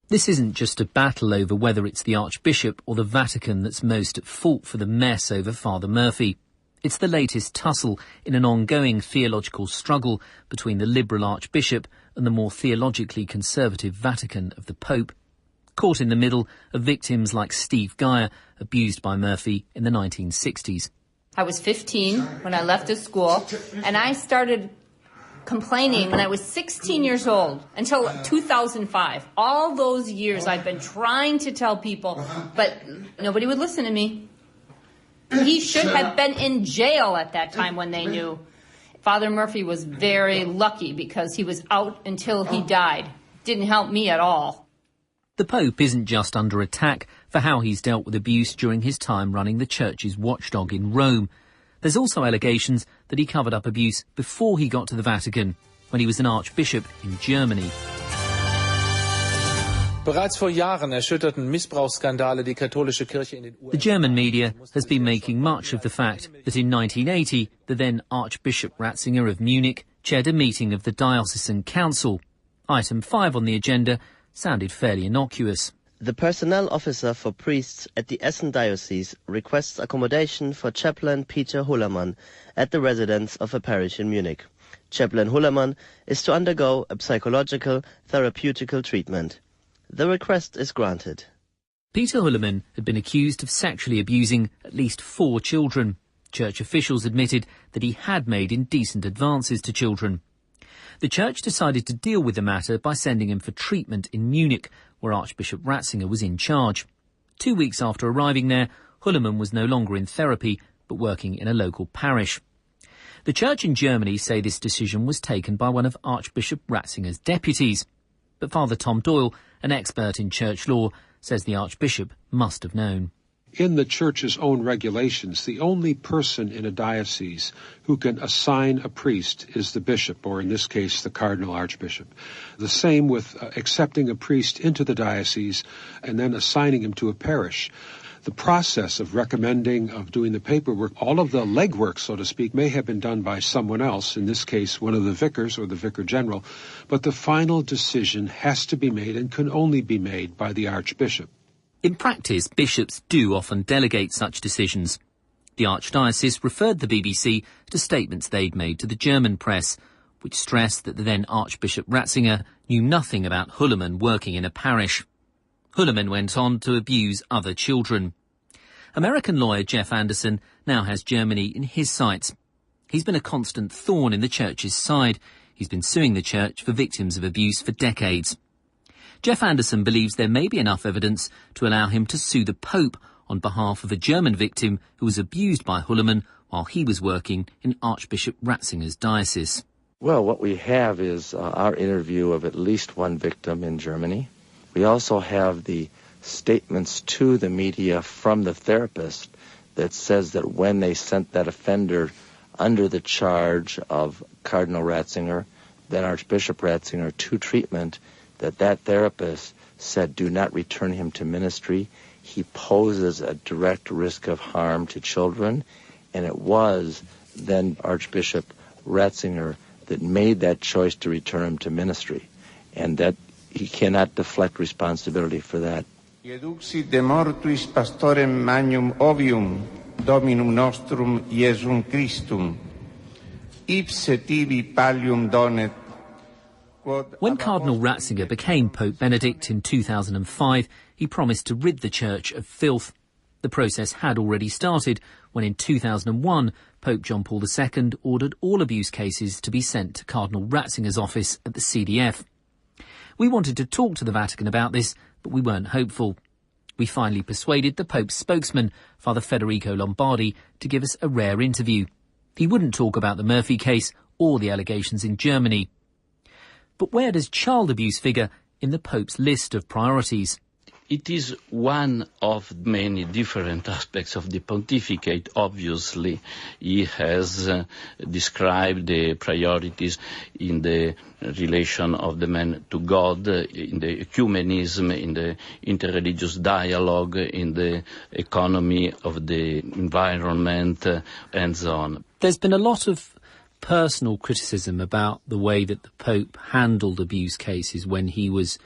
This isn't just a battle over whether it's the Archbishop or the Vatican that's most at fault for the mess over Father Murphy. It's the latest tussle in an ongoing theological struggle between the liberal Archbishop and the more theologically conservative Vatican of the Pope. Caught in the middle are victims like Steve Geyer, abused by Murphy in the 1960s. I was 15 when I left the school, and I started complaining when I was 16 years old until 2005. All those years I've been trying to tell people, but nobody would listen to me. He should have been in jail at that time when they knew. Father Murphy was very lucky because he was out until he died. Didn't help me at all. The Pope isn't just under attack for how he's dealt with abuse during his time running the Church's watchdog in Rome. There's also allegations that he covered up abuse before he got to the Vatican, when he was an archbishop in Germany. The German media has been making much of the fact that in 1980, the then Archbishop Ratzinger of Munich chaired a meeting of the Diocesan Council. Item 5 on the agenda sounded fairly innocuous. The personnel officer for priests at the Essen Diocese requests accommodation for Chaplain Peter Hullermann at the residence of a parish in Munich. Chaplain Hullermann is to undergo a psychological, therapeutical treatment. The request is granted. Peter Hullermann had been accused of sexually abusing at least 4 children. Church officials admitted that he had made indecent advances to children. The Church decided to deal with the matter by sending him for treatment in Munich, where Archbishop Ratzinger was in charge. 2 weeks after arriving there, Hullermann was no longer in therapy, but working in a local parish. The Church in Germany say this decision was taken by one of Archbishop Ratzinger's deputies. But Father Tom Doyle, an expert in church law, says the Archbishop must have known. In the Church's own regulations, the only person in a diocese who can assign a priest is the bishop, or in this case, the Cardinal Archbishop. The same with accepting a priest into the diocese and then assigning him to a parish. The process of recommending, of doing the paperwork, all of the legwork, so to speak, may have been done by someone else, in this case, one of the vicars or the vicar general, but the final decision has to be made and can only be made by the Archbishop. In practice, bishops do often delegate such decisions. The Archdiocese referred the BBC to statements they'd made to the German press, which stressed that the then Archbishop Ratzinger knew nothing about Hullermann working in a parish. Hullermann went on to abuse other children. American lawyer Jeff Anderson now has Germany in his sights. He's been a constant thorn in the Church's side. He's been suing the Church for victims of abuse for decades. Jeff Anderson believes there may be enough evidence to allow him to sue the Pope on behalf of a German victim who was abused by Hullermann while he was working in Archbishop Ratzinger's diocese. Well, what we have is our interview of at least one victim in Germany. We also have the statements to the media from the therapist that says that when they sent that offender under the charge of Cardinal Ratzinger, then Archbishop Ratzinger, to treatment, that therapist said, do not return him to ministry. He poses a direct risk of harm to children. And it was then Archbishop Ratzinger that made that choice to return him to ministry. And that he cannot deflect responsibility for that. Eduxit de mortuis pastorem magnum ovium, Dominum nostrum Iesum Christum, ipse tibi pallium donet. When Cardinal Ratzinger became Pope Benedict in 2005, he promised to rid the Church of filth. The process had already started when in 2001, Pope John Paul II ordered all abuse cases to be sent to Cardinal Ratzinger's office at the CDF. We wanted to talk to the Vatican about this, but we weren't hopeful. We finally persuaded the Pope's spokesman, Father Federico Lombardi, to give us a rare interview. He wouldn't talk about the Murphy case or the allegations in Germany. But where does child abuse figure in the Pope's list of priorities? It is one of many different aspects of the pontificate. Obviously, he has described the priorities in the relation of the man to God, in the ecumenism, in the interreligious dialogue, in the economy of the environment, and so on. There's been a lot of personal criticism about the way that the Pope handled abuse cases when he was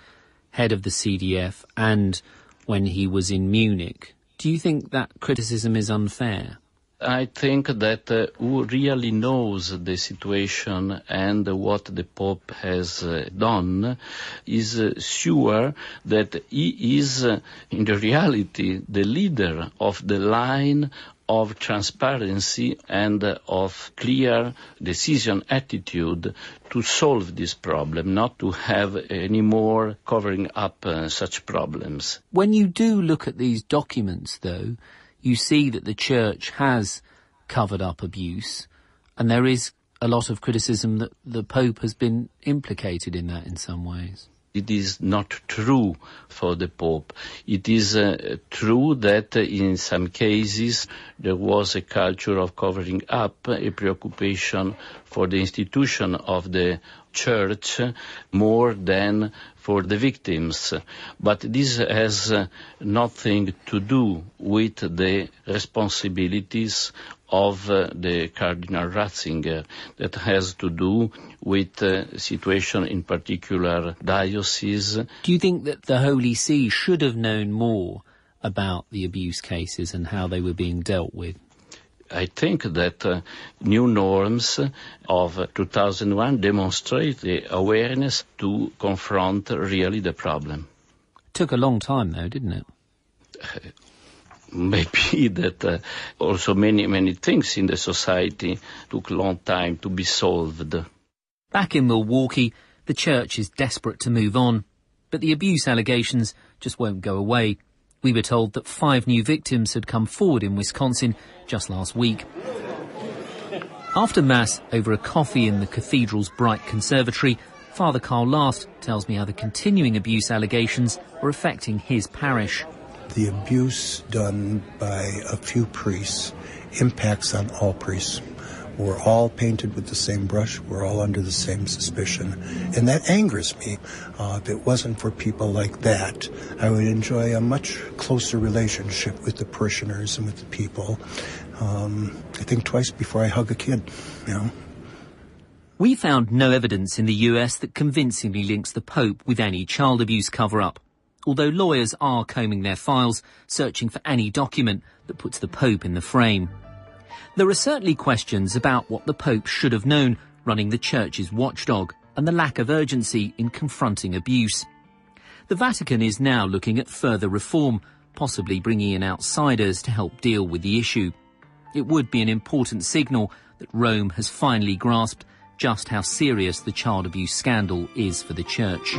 head of the CDF and when he was in Munich. Do you think that criticism is unfair? I think that who really knows the situation and what the Pope has done is sure that he is in reality the leader of the line of transparency and of clear decision attitude to solve this problem, not to have any more covering up such problems. When you do look at these documents, though, you see that the Church has covered up abuse, and there is a lot of criticism that the Pope has been implicated in that in some ways. It is not true for the Pope. It is true that in some cases there was a culture of covering up, a preoccupation for the institution of the Church more than for the victims. But this has nothing to do with the responsibilities of the Cardinal Ratzinger. That has to do with the situation in particular diocese. Do you think that the Holy See should have known more about the abuse cases and how they were being dealt with? I think that new norms of 2001 demonstrate the awareness to confront really the problem. Took a long time though, didn't it? Maybe that also many things in the society took a long time to be solved. Back in Milwaukee, the Church is desperate to move on, but the abuse allegations just won't go away. We were told that 5 new victims had come forward in Wisconsin just last week. After Mass, over a coffee in the cathedral's bright conservatory, Father Carl Last tells me how the continuing abuse allegations are affecting his parish. The abuse done by a few priests impacts on all priests. We're all painted with the same brush. We're all under the same suspicion. And that angers me. If it wasn't for people like that, I would enjoy a much closer relationship with the parishioners and with the people. I think twice before I hug a kid, you know. We found no evidence in the US that convincingly links the Pope with any child abuse cover-up, although lawyers are combing their files, searching for any document that puts the Pope in the frame. There are certainly questions about what the Pope should have known running the Church's watchdog and the lack of urgency in confronting abuse. The Vatican is now looking at further reform, possibly bringing in outsiders to help deal with the issue. It would be an important signal that Rome has finally grasped just how serious the child abuse scandal is for the Church.